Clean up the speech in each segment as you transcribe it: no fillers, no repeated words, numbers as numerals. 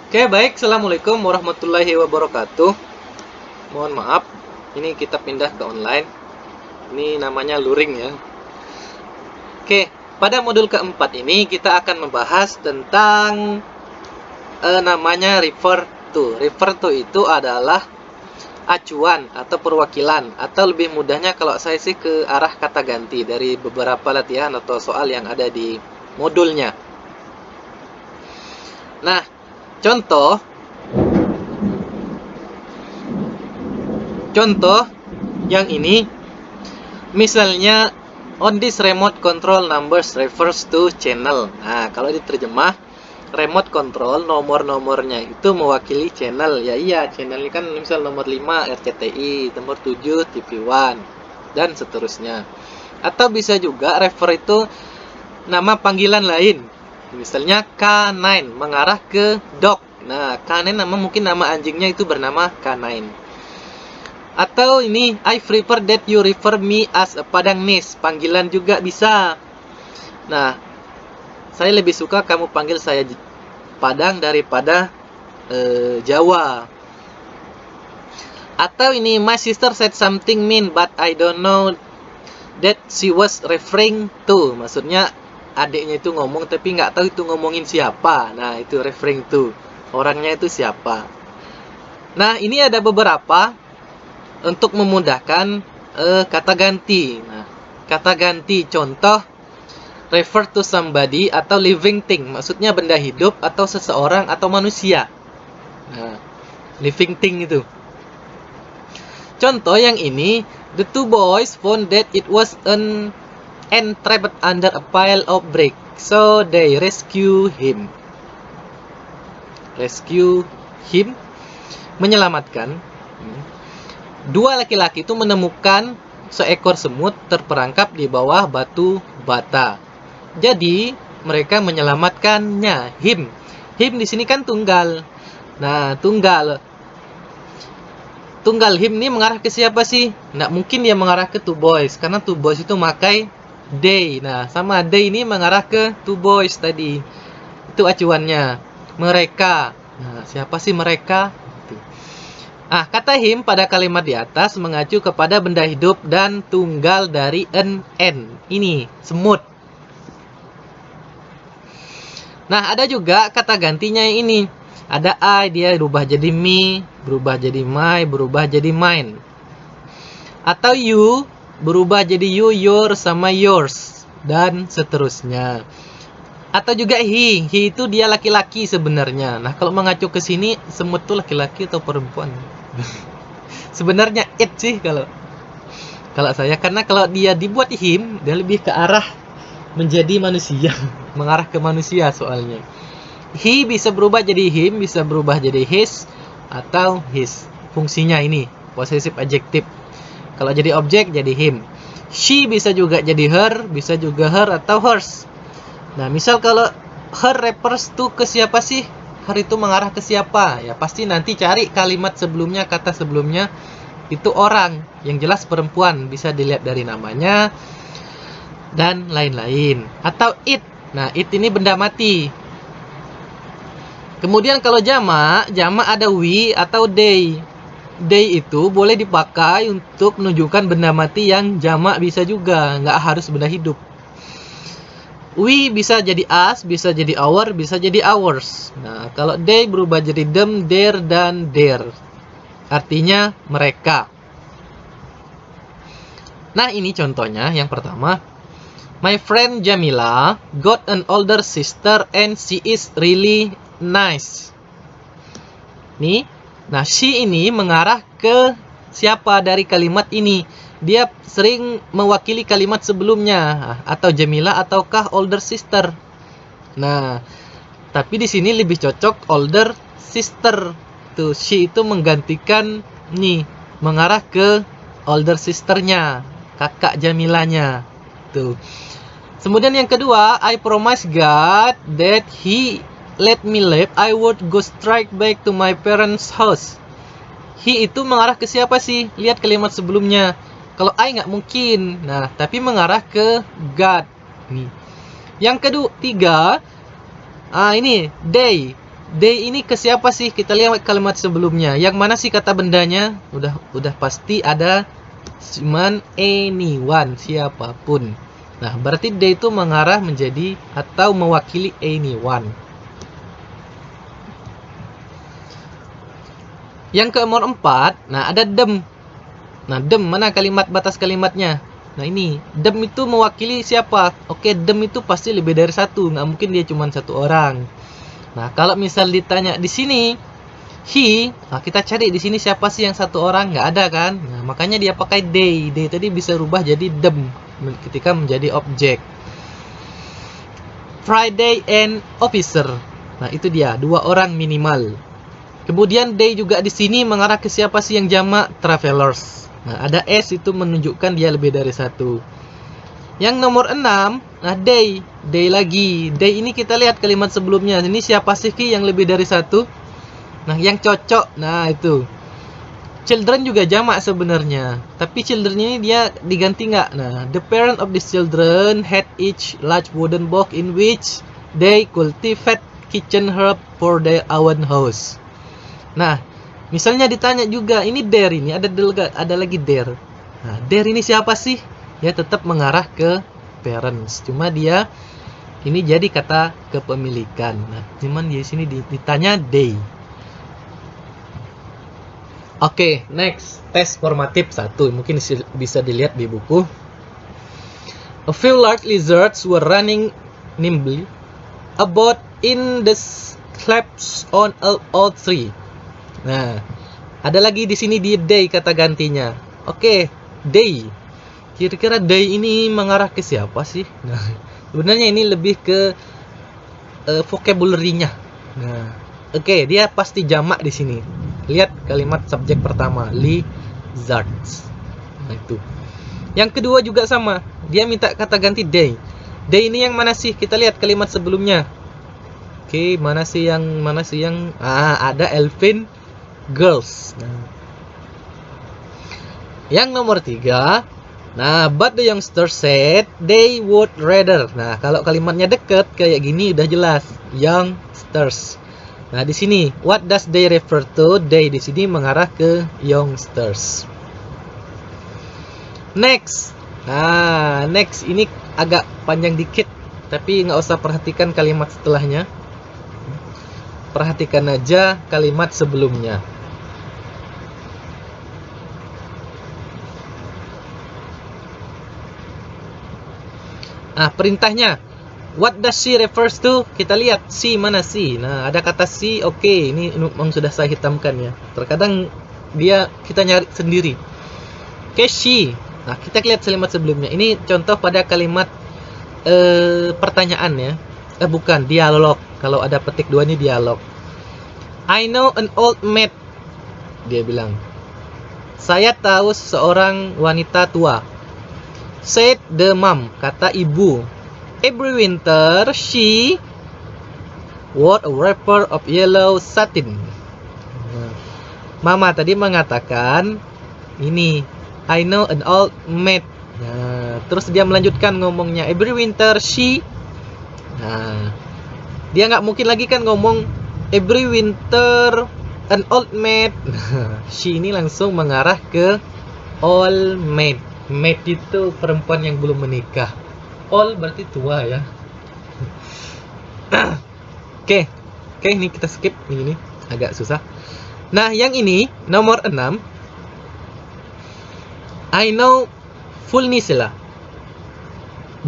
Oke, baik. Assalamualaikum warahmatullahi wabarakatuh. Mohon maaf, ini kita pindah ke online. Ini namanya luring ya. Oke, pada modul keempat ini kita akan membahas tentang namanya refer to. Refer to itu adalah acuan atau perwakilan, atau lebih mudahnya kalau saya sih ke arah kata ganti dari beberapa latihan atau soal yang ada di modulnya. Nah, contoh yang ini, misalnya on this remote control numbers refers to channel. Nah, kalau diterjemah, remote control nomor-nomornya itu mewakili channel. Ya iya, channel ini kan misal nomor 5 RCTI, nomor 7 TV1 dan seterusnya. Atau bisa juga refer itu nama panggilan lain. Misalnya K9 mengarah ke dog. Nah, K9 mungkin nama anjingnya itu bernama K9. Atau ini, I prefer that you refer me as a Padang Nis. Panggilan juga bisa. Nah, saya lebih suka kamu panggil saya Padang daripada Jawa. Atau ini, my sister said something mean but I don't know that she was referring to. Maksudnya adiknya itu ngomong tapi nggak tahu itu ngomongin siapa. Nah, itu referring to. Orangnya itu siapa. Nah, ini ada beberapa untuk memudahkan kata ganti. Nah, kata ganti contoh refer to somebody atau living thing, maksudnya benda hidup atau seseorang atau manusia. Nah, living thing itu. Contoh yang ini, the two boys found that it was entrapped under a pile of bricks, so they rescue him. Rescue him, menyelamatkan. Dua laki-laki itu menemukan seekor semut terperangkap di bawah batu bata. Jadi mereka menyelamatkannya. Him di sini kan tunggal. Nah, tunggal him ini mengarah ke siapa sih? Nggak mungkin dia mengarah ke two boys, karena two boys itu memakai they. Nah, sama they ini mengarah ke two boys tadi. Itu acuannya. Mereka. Nah, siapa sih mereka? Kata him pada kalimat di atas mengacu kepada benda hidup dan tunggal dari n. Ini, semut. Nah, ada juga kata gantinya ini. Ada I, dia berubah jadi me, berubah jadi my, berubah jadi mine. Atau you, berubah jadi you, your, sama yours. Dan seterusnya. Atau juga he itu dia laki-laki sebenarnya. Nah, kalau mengacu ke sini, semut itu laki-laki atau perempuan? Sebenarnya it sih kalau saya, karena kalau dia dibuat him, dia lebih ke arah menjadi manusia, mengarah ke manusia soalnya. He bisa berubah jadi him, bisa berubah jadi his atau his. Fungsinya ini possessive adjective. Kalau jadi objek jadi him. She bisa juga jadi her, bisa juga her atau hers. Nah, misal kalau her refers to ke siapa sih? Her itu mengarah ke siapa? Ya pasti nanti cari kalimat sebelumnya, kata sebelumnya itu orang, yang jelas perempuan, bisa dilihat dari namanya dan lain-lain. Atau it. Nah, it ini benda mati. Kemudian kalau jamak ada we atau they. They itu boleh dipakai untuk menunjukkan benda mati yang jamak, bisa juga, nggak harus benda hidup. We bisa jadi us, bisa jadi our, bisa jadi ours. Nah, kalau they berubah jadi them, their, dan their. Artinya mereka. Nah, ini contohnya yang pertama. My friend Jamila got an older sister and she is really nice. Nih, nah she ini mengarah ke siapa dari kalimat ini? Dia sering mewakili kalimat sebelumnya, atau Jamila ataukah older sister. Nah, tapi di sini lebih cocok older sister. Tuh, she itu menggantikan nih, mengarah ke older sisternya, kakak Jamilanya. Tuh. Kemudian yang kedua, I promise God that He let me live, I would go straight back to my parents' house. He itu mengarah ke siapa sih? Lihat kalimat sebelumnya. Kalau I nggak mungkin. Nah, tapi mengarah ke God. Nih. Yang ketiga, ini they. They ini ke siapa sih? Kita lihat kalimat sebelumnya. Yang mana sih kata bendanya? Udah pasti ada cuman anyone, siapapun. Nah, berarti they itu mengarah menjadi atau mewakili anyone. Yang keempat, nah ada them. Nah, them mana kalimat batas kalimatnya? Nah, ini them itu mewakili siapa? Oke, them itu pasti lebih dari satu, nggak mungkin dia cuma satu orang. Nah, kalau misal ditanya di sini he, nah kita cari di sini siapa sih yang satu orang? Nggak ada kan? Nah, makanya dia pakai they. They tadi bisa rubah jadi them ketika menjadi objek. Friday and officer. Nah, itu dia, dua orang minimal. Kemudian they juga di sini mengarah ke siapa sih yang jamak? Travelers. Nah, ada s itu menunjukkan dia lebih dari satu. Yang nomor 6, nah they lagi. They ini kita lihat kalimat sebelumnya. Ini siapa sih Ki yang lebih dari satu? Nah, yang cocok. Nah, itu. Children juga jamak sebenarnya. Tapi children ini dia diganti nggak? Nah, the parent of these children had each large wooden box in which they cultivate kitchen herb for their own house. Nah, misalnya ditanya juga, ini there ini ada lagi there. Nah, there ini siapa sih? Ya tetap mengarah ke parents. Cuma dia ini jadi kata kepemilikan. Nah, cuman di sini ditanya they. Oke, next tes formatif 1. Mungkin bisa dilihat di buku. A few large lizards were running nimbly about in the slabs on an old tree. Nah, ada lagi di sini di they kata gantinya. Oke, they. Kira-kira they ini mengarah ke siapa sih? Nah, sebenarnya ini lebih ke vocabulary-nya. Nah, oke, dia pasti jamak di sini. Lihat kalimat subjek pertama, lizards. Nah, itu. Yang kedua juga sama. Dia minta kata ganti they. They ini yang mana sih? Kita lihat kalimat sebelumnya. Oke, mana sih yang ada Elfin girls. Nah. Yang nomor 3. Nah, but the youngster said they would rather. Nah, kalau kalimatnya deket kayak gini udah jelas, youngsters. Nah, di sini what does they refer to? They di sini mengarah ke youngsters. Next. Nah, next ini agak panjang dikit, tapi nggak usah perhatikan kalimat setelahnya. Perhatikan aja kalimat sebelumnya. Nah, perintahnya. What does she refers to? Kita lihat she mana she. Nah, ada kata she. Oke, ini memang sudah saya hitamkan ya. Terkadang kita nyari sendiri. Oke, she. Nah, kita lihat kalimat sebelumnya. Ini contoh pada kalimat pertanyaan ya. Bukan, dialog. Kalau ada petik 2 ini dialog. I know an old maid. Dia bilang. Saya tahu seorang wanita tua. Said the mom, kata ibu. Every winter she wore a wrapper of yellow satin. Mama tadi mengatakan ini, I know an old maid. Nah, terus dia melanjutkan ngomongnya, every winter she. Nah, dia nggak mungkin lagi kan ngomong every winter an old maid. She ini langsung mengarah ke old maid. Maid itu perempuan yang belum menikah. Old berarti tua ya. Oke, ini kita skip ini agak susah. Nah, yang ini nomor 6. I know fulnisila.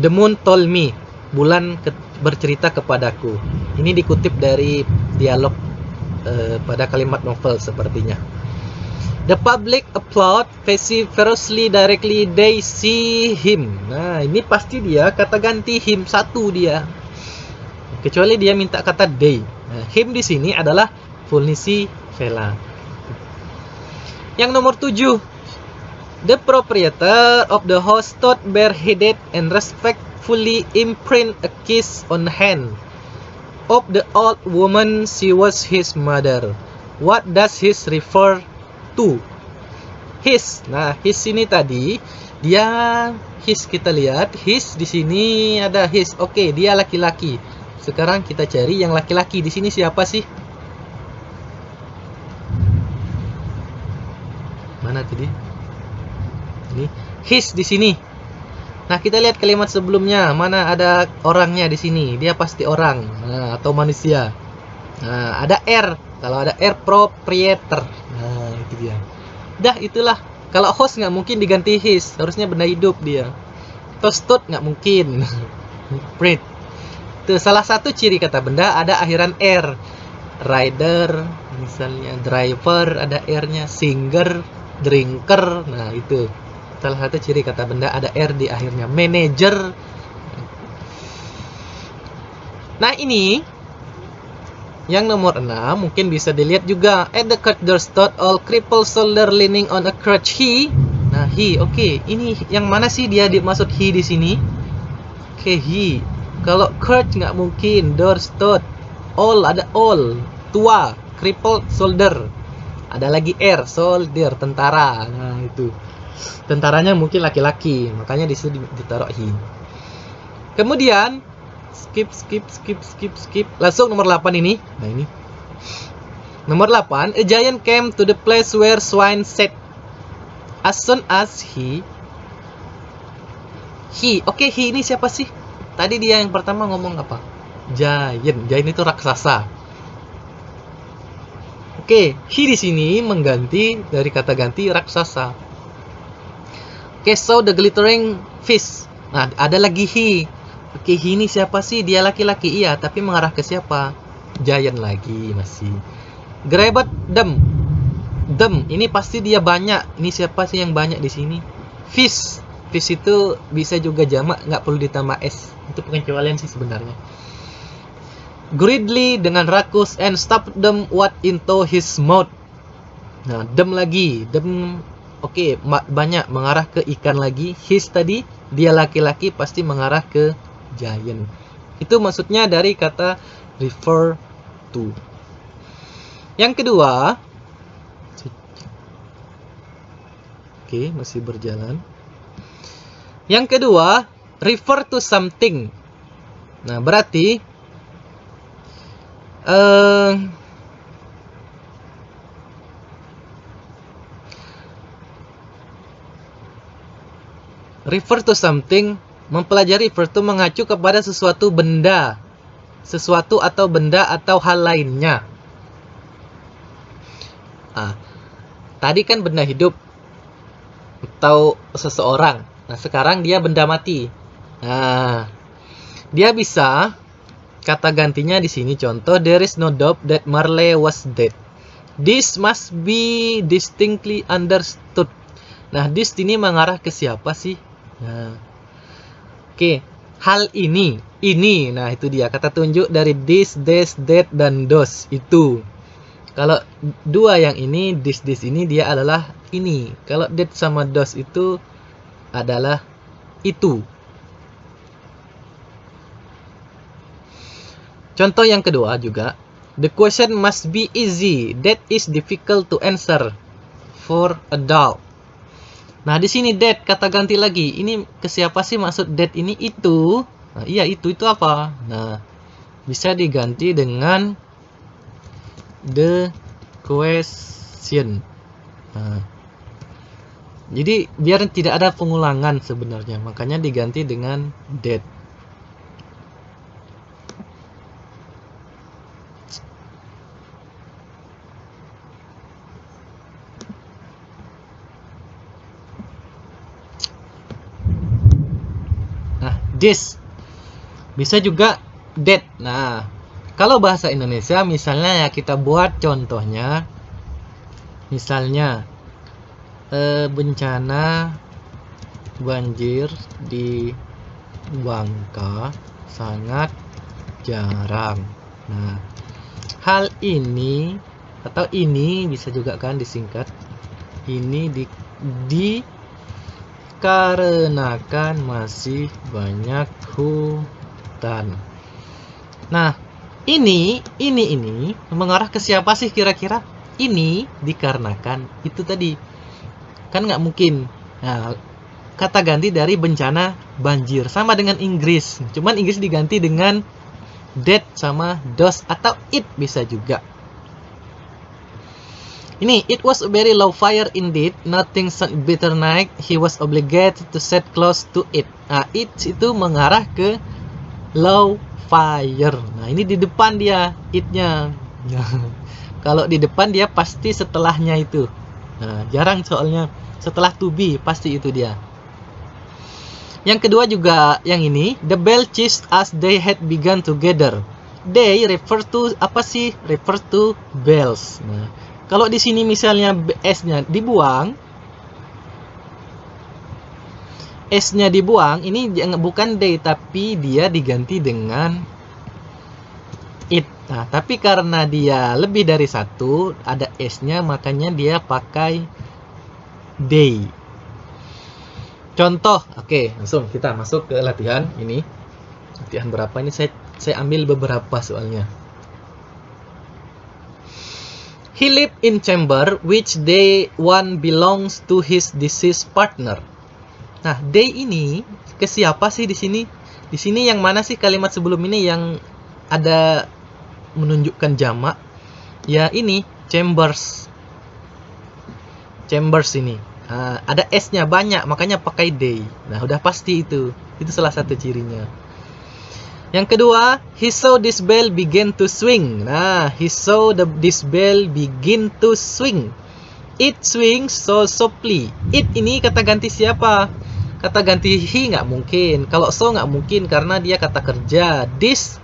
The moon told me. Bulan bercerita kepadaku. Ini dikutip dari dialog pada kalimat novel sepertinya. The public applaud vociferously directly they see him. Nah, ini pasti dia kata ganti him satu dia. Kecuali dia minta kata they. Nah, him di sini adalah fulnisi vela. Yang nomor 7. The proprietor of the house stood bareheaded and respectfully imprint a kiss on the hand of the old woman. She was his mother. What does his refer to? His. Nah, his ini tadi dia his, kita lihat his di sini ada his. Oke, dia laki-laki. Sekarang kita cari yang laki-laki. Di sini siapa sih? Jadi ini his di sini. Nah, kita lihat kalimat sebelumnya, mana ada orangnya di sini. Dia pasti orang, atau manusia. Nah, ada R. Kalau ada R, proprietor. Nah, itu dia. Dah, itulah. Kalau host nggak mungkin diganti his, harusnya benda hidup dia. Toasted nggak mungkin. Print. Itu salah satu ciri kata benda ada akhiran R. Rider, misalnya driver ada R-nya, singer, drinker. Nah, itu salah satu ciri kata benda ada R di akhirnya. Manager. Nah, ini yang nomor 6 mungkin bisa dilihat juga. At the cut doorstep, all crippled shoulder leaning on a crutch. He. Nah, he. Oke, ini yang mana sih dia dimaksud he di sini? Oke, he. Kalau crutch nggak mungkin. Doorstep. All ada all. Tua. Crippled shoulder. Ada lagi R. Soldier. Tentara. Nah, itu. Tentaranya mungkin laki-laki, makanya disitu ditaruh he. Kemudian skip. Langsung nomor 8 ini. Nah, ini. Nomor 8, a giant came to the place where swine sat. As soon as he. Oke, he ini siapa sih? Tadi dia yang pertama ngomong apa? Giant itu raksasa. Oke, he di sini mengganti dari kata ganti raksasa. Oke, so the glittering fish. Nah, ada lagi he. Oke, he ini siapa sih? Dia laki-laki, iya, tapi mengarah ke siapa? Giant lagi masih. Grabbed them. Them, ini pasti dia banyak. Ini siapa sih yang banyak di sini? Fish. Fish itu bisa juga jamak, nggak perlu ditambah s. Itu pengecualian sih sebenarnya. Greedily, dengan rakus, and stuffed them what into his mouth. Nah, them lagi. Them. Oke, banyak mengarah ke ikan lagi. His tadi, dia laki-laki pasti mengarah ke giant. Itu maksudnya dari kata refer to. Yang kedua, oke, masih berjalan. Yang kedua, refer to something. Nah, berarti refer to something, mempelajari refer to mengacu kepada sesuatu benda, sesuatu atau benda atau hal lainnya. Tadi kan benda hidup atau seseorang. Nah, sekarang dia benda mati. Nah, dia bisa kata gantinya di sini. Contoh, there is no doubt that Marley was dead. This must be distinctly understood. Nah, this ini mengarah ke siapa sih? Nah, oke, hal ini. Nah, itu dia kata tunjuk dari this, that, dan those. Itu. Kalau dua yang ini, this ini dia adalah ini. Kalau that sama those itu adalah itu. Contoh yang kedua juga. The question must be easy. That is difficult to answer for adult. Nah, di sini that kata ganti lagi. Ini ke siapa sih maksud that ini? Itu. Nah, iya, itu apa? Nah, bisa diganti dengan the question. Nah, jadi biar tidak ada pengulangan sebenarnya, makanya diganti dengan that. Nah, this bisa juga that. Nah, kalau bahasa Indonesia misalnya ya kita buat contohnya, misalnya bencana banjir di Bangka sangat jarang. Nah, hal ini atau ini bisa juga kan disingkat. Ini dikarenakan masih banyak hutan. Nah, ini mengarah ke siapa sih kira-kira? Ini dikarenakan itu tadi. Kan nggak mungkin. Nah, kata ganti dari bencana banjir sama dengan Inggris. Cuman Inggris diganti dengan that sama those atau it bisa juga. Ini, it was a very low fire indeed. Nothing such bitter night. He was obligated to set close to it. Nah, it itu mengarah ke low fire. Nah, ini di depan dia, it-nya. Kalau di depan dia pasti setelahnya itu. Nah, jarang soalnya setelah to be pasti itu dia. Yang kedua juga yang ini, the bell chased as they had begun together. They refer to apa sih? Refer to bells. Nah, kalau di sini misalnya s-nya dibuang, s-nya dibuang, ini bukan they tapi dia diganti dengan it. Nah, tapi karena dia lebih dari satu, ada s-nya, makanya dia pakai they. Contoh, oke, langsung kita masuk ke latihan ini. Latihan berapa ini? Saya ambil beberapa soalnya. He lived in chamber which they one belongs to his deceased partner. Nah, they ini ke siapa sih di sini? Di sini yang mana sih kalimat sebelum ini yang ada menunjukkan jamak? Ya ini, chambers. Chambers ini. Nah, ada s-nya banyak, makanya pakai they. Nah, udah pasti itu. Itu salah satu cirinya. Yang kedua, he saw this bell begin to swing. Nah, he saw this bell begin to swing. It swings so softly. It ini kata ganti siapa? Kata ganti he nggak mungkin. Kalau so nggak mungkin karena dia kata kerja. This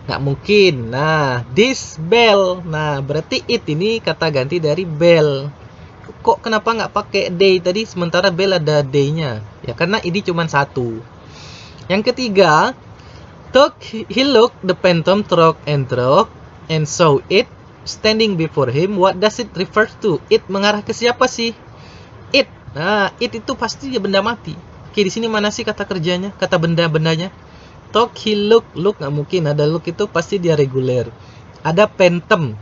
nggak mungkin. Nah, this bell. Nah, berarti it ini kata ganti dari bell. Kok kenapa nggak pakai they tadi sementara bell ada day-nya? Ya karena ini cuma satu. Yang ketiga, he looked the phantom truck and saw it standing before him. What does it refer to? It mengarah ke siapa sih? It. Nah, it itu pasti benda mati. Oke, di sini mana sih kata kerjanya? Kata benda-bendanya? He look nggak mungkin. Ada look itu pasti dia reguler. Ada phantom,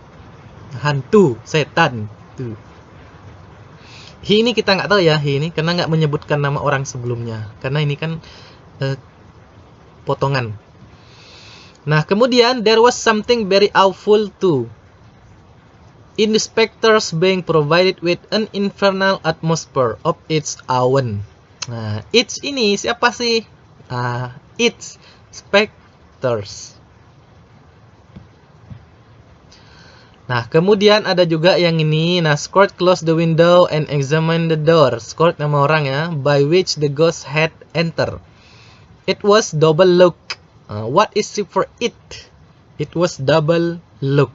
hantu, setan. Tuh. He ini kita nggak tahu ya, he ini karena nggak menyebutkan nama orang sebelumnya. Karena ini kan potongan. Nah, kemudian there was something very awful too. Inspectors being provided with an infernal atmosphere of its own. Nah, its ini siapa sih? Its specters. Nah, kemudian ada juga yang ini. Nah, Scott closed the window and examined the door. Scott nama orang ya, by which the ghost had entered. It was double lock. What is it for it? It was double lock.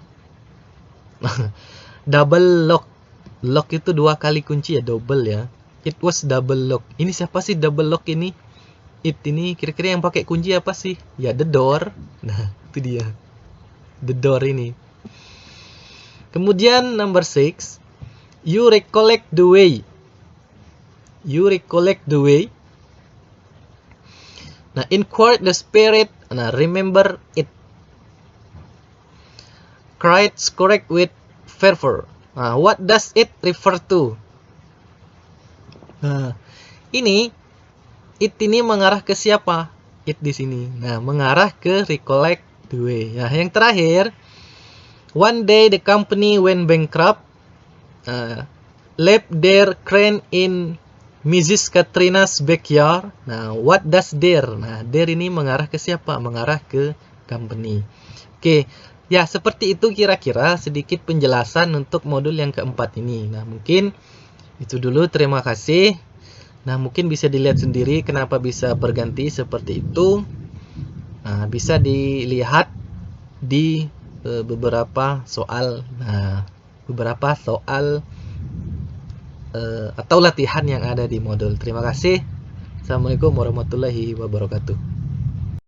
Double lock. Lock itu dua kali kunci ya, double ya. It was double lock. Ini siapa sih double lock ini? It ini kira-kira yang pakai kunci apa sih? Ya, the door. Nah, itu dia. The door ini. Kemudian number 6. You recollect the way. You recollect the way. Nah, inquired the spirit. Nah, remember it. Cried correct with fervor. Nah, what does it refer to? Nah, ini it ini mengarah ke siapa? It di sini. Nah, mengarah ke recollect the way. Nah, yang terakhir, one day the company went bankrupt. Left their crane in Mrs. Katrina's backyard. Nah, what does there? Nah, there ini mengarah ke siapa? Mengarah ke company. Oke, ya seperti itu kira-kira sedikit penjelasan untuk modul yang keempat ini. Nah, mungkin itu dulu. Terima kasih. Nah, mungkin bisa dilihat sendiri kenapa bisa berganti seperti itu. Nah, bisa dilihat di beberapa soal. Nah, beberapa soal atau latihan yang ada di modul. Terima kasih. Assalamualaikum warahmatullahi wabarakatuh.